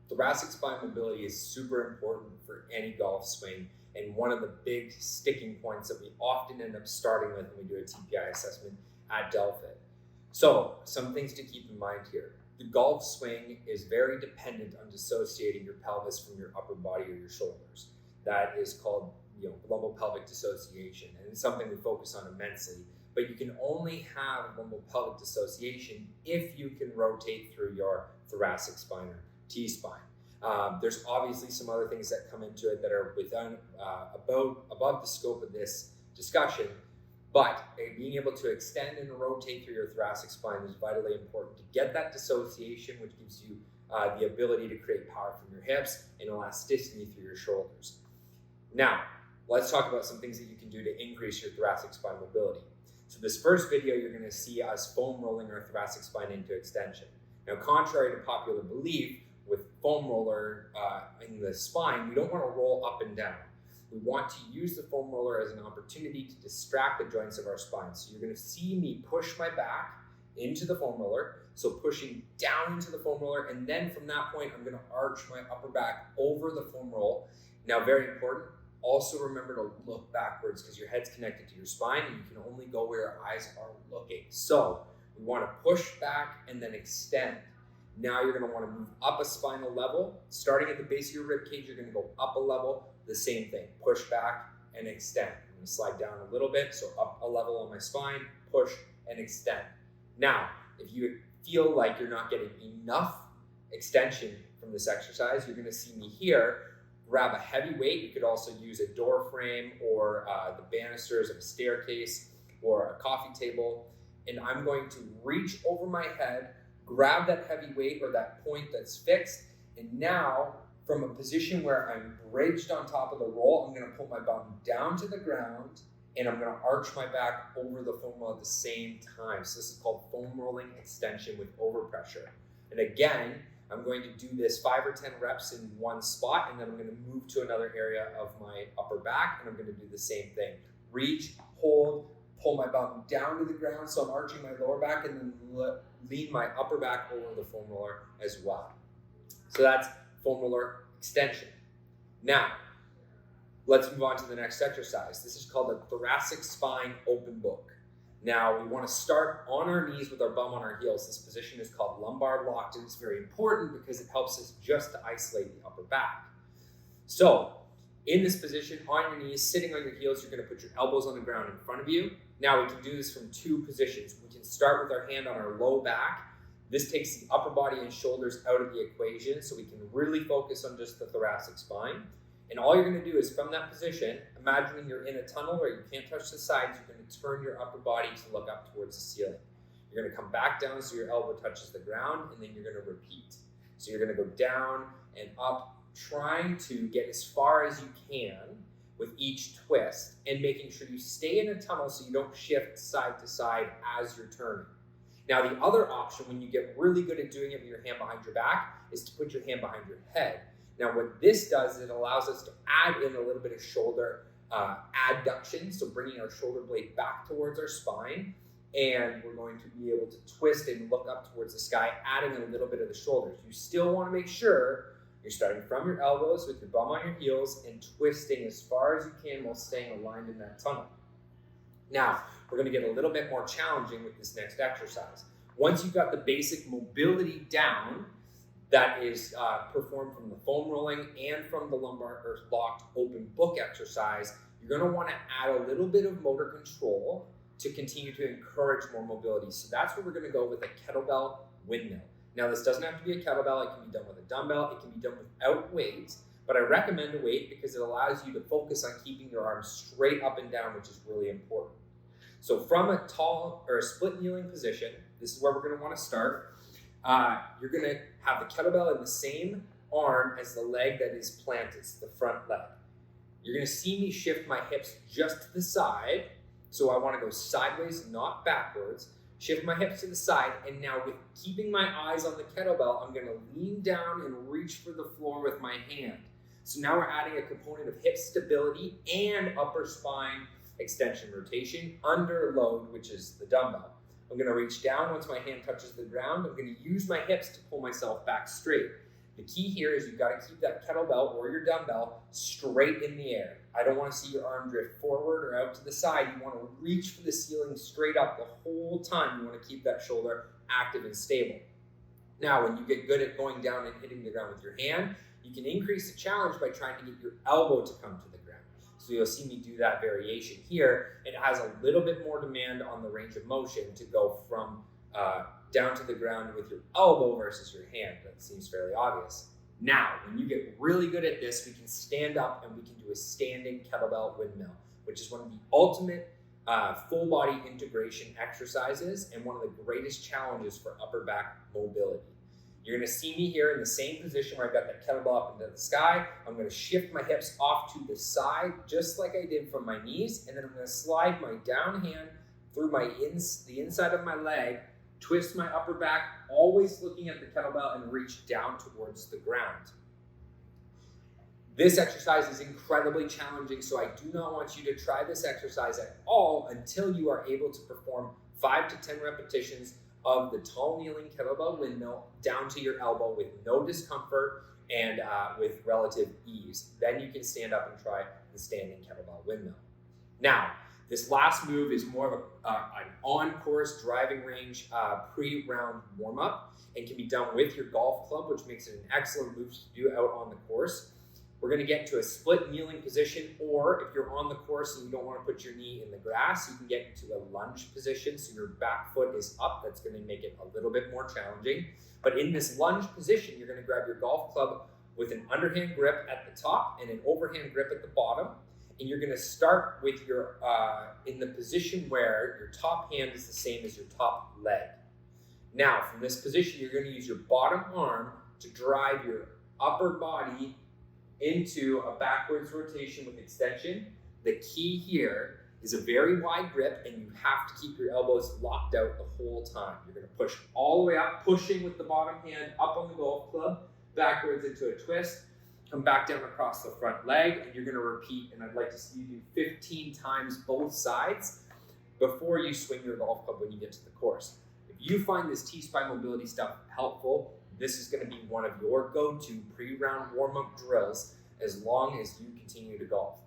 Thoracic spine mobility is super important for any golf swing, and one of the big sticking points that we often end up starting with when we do a TPI assessment at Delphi. So some things to keep in mind here. The golf swing is very dependent on dissociating your pelvis from your upper body or your shoulders. That is called lumbopelvic dissociation, and it's something we focus on immensely. But you can only have lumbopelvic dissociation if you can rotate through your thoracic spine or T-spine. There's obviously some other things that come into it that are above the scope of this discussion, but being able to extend and rotate through your thoracic spine is vitally important to get that dissociation, which gives you the ability to create power from your hips and elasticity through your shoulders. Now, let's talk about some things that you can do to increase your thoracic spine mobility. So this first video, you're going to see us foam rolling our thoracic spine into extension. Now, contrary to popular belief, with foam roller in the spine, we don't want to roll up and down. We want to use the foam roller as an opportunity to distract the joints of our spine. So you're going to see me push my back into the foam roller, so pushing down into the foam roller, and then from that point, I'm going to arch my upper back over the foam roll. Now, very important, also remember to look backwards because your head's connected to your spine and you can only go where your eyes are looking. So we want to push back and then extend. Now you're going to want to move up a spinal level. Starting at the base of your rib cage, you're going to go up a level. The same thing, push back and extend. I'm going to slide down a little bit, so up a level on my spine, push and extend. Now, if you feel like you're not getting enough extension from this exercise, you're going to see me here grab a heavy weight. You could also use a door frame or the banisters of a staircase or a coffee table. And I'm going to reach over my head, grab that heavy weight or that point that's fixed. And now from a position where I'm bridged on top of the roll, I'm going to pull my bum down to the ground and I'm going to arch my back over the foam roll at the same time. So this is called foam rolling extension with overpressure. And again, I'm going to do this 5 or 10 reps in one spot, and then I'm going to move to another area of my upper back, and I'm going to do the same thing. Reach, hold, pull my bum down to the ground, so I'm arching my lower back, and then lean my upper back over the foam roller as well. So that's foam roller extension. Now, let's move on to the next exercise. This is called a thoracic spine open book. Now, we want to start on our knees with our bum on our heels. This position is called lumbar locked, and it's very important because it helps us just to isolate the upper back. So, in this position, on your knees, sitting on your heels, you're going to put your elbows on the ground in front of you. Now, we can do this from 2 positions. We can start with our hand on our low back. This takes the upper body and shoulders out of the equation, so we can really focus on just the thoracic spine. And all you're going to do is from that position, imagining you're in a tunnel where you can't touch the sides, you're going to turn your upper body to look up towards the ceiling. You're going to come back down so your elbow touches the ground, and then you're going to repeat. So you're going to go down and up, trying to get as far as you can with each twist, and making sure you stay in a tunnel so you don't shift side to side as you're turning. Now, the other option, when you get really good at doing it with your hand behind your back, is to put your hand behind your head. Now, what this does is it allows us to add in a little bit of shoulder adduction, so bringing our shoulder blade back towards our spine, and we're going to be able to twist and look up towards the sky, adding in a little bit of the shoulders. You still want to make sure you're starting from your elbows with your bum on your heels and twisting as far as you can while staying aligned in that tunnel. Now, we're going to get a little bit more challenging with this next exercise. Once you've got the basic mobility down, that is performed from the foam rolling and from the lumbar or locked open book exercise, you're going to want to add a little bit of motor control to continue to encourage more mobility. So that's where we're going to go with a kettlebell windmill. Now, this doesn't have to be a kettlebell. It can be done with a dumbbell. It can be done without weights, but I recommend a weight because it allows you to focus on keeping your arms straight up and down, which is really important. So from a tall or a split kneeling position, this is where we're going to want to start. You're going to have the kettlebell in the same arm as the leg that is planted, the front leg. You're going to see me shift my hips just to the side. So I want to go sideways, not backwards. Shift my hips to the side. And now with keeping my eyes on the kettlebell, I'm going to lean down and reach for the floor with my hand. So now we're adding a component of hip stability and upper spine extension rotation under load, which is the dumbbell. I'm going to reach down once my hand touches the ground. I'm going to use my hips to pull myself back straight. The key here is you've got to keep that kettlebell or your dumbbell straight in the air. I don't want to see your arm drift forward or out to the side. You want to reach for the ceiling straight up the whole time. You want to keep that shoulder active and stable. Now, when you get good at going down and hitting the ground with your hand, you can increase the challenge by trying to get your elbow to come to the ground. So you'll see me do that variation here. It has a little bit more demand on the range of motion to go from down to the ground with your elbow versus your hand. That seems fairly obvious. Now, when you get really good at this, we can stand up and we can do a standing kettlebell windmill, which is one of the ultimate full body integration exercises and one of the greatest challenges for upper back mobility. You're going to see me here in the same position where I've got that kettlebell up into the sky. I'm going to shift my hips off to the side, just like I did from my knees, and then I'm going to slide my down hand through the inside of my leg, twist my upper back, always looking at the kettlebell, and reach down towards the ground. This exercise is incredibly challenging, so I do not want you to try this exercise at all until you are able to perform 5 to 10 repetitions of the tall kneeling kettlebell windmill down to your elbow with no discomfort and with relative ease. Then you can stand up and try the standing kettlebell windmill. Now, this last move is more of an on-course driving range pre-round warm-up and can be done with your golf club, which makes it an excellent move to do out on the course. We're going to get into a split kneeling position, or if you're on the course and you don't want to put your knee in the grass, you can get into a lunge position so your back foot is up. That's going to make it a little bit more challenging. But in this lunge position, you're going to grab your golf club with an underhand grip at the top and an overhand grip at the bottom. And you're going to start with your in the position where your top hand is the same as your top leg. Now, from this position, you're going to use your bottom arm to drive your upper body into a backwards rotation with extension. The key here is a very wide grip, and you have to keep your elbows locked out the whole time. You're going to push all the way up, pushing with the bottom hand up on the golf club, backwards into a twist, come back down across the front leg, and you're going to repeat, and I'd like to see you do 15 times both sides before you swing your golf club when you get to the course. If you find this T-spine mobility stuff helpful, this is going to be one of your go-to pre-round warm-up drills as long as you continue to golf.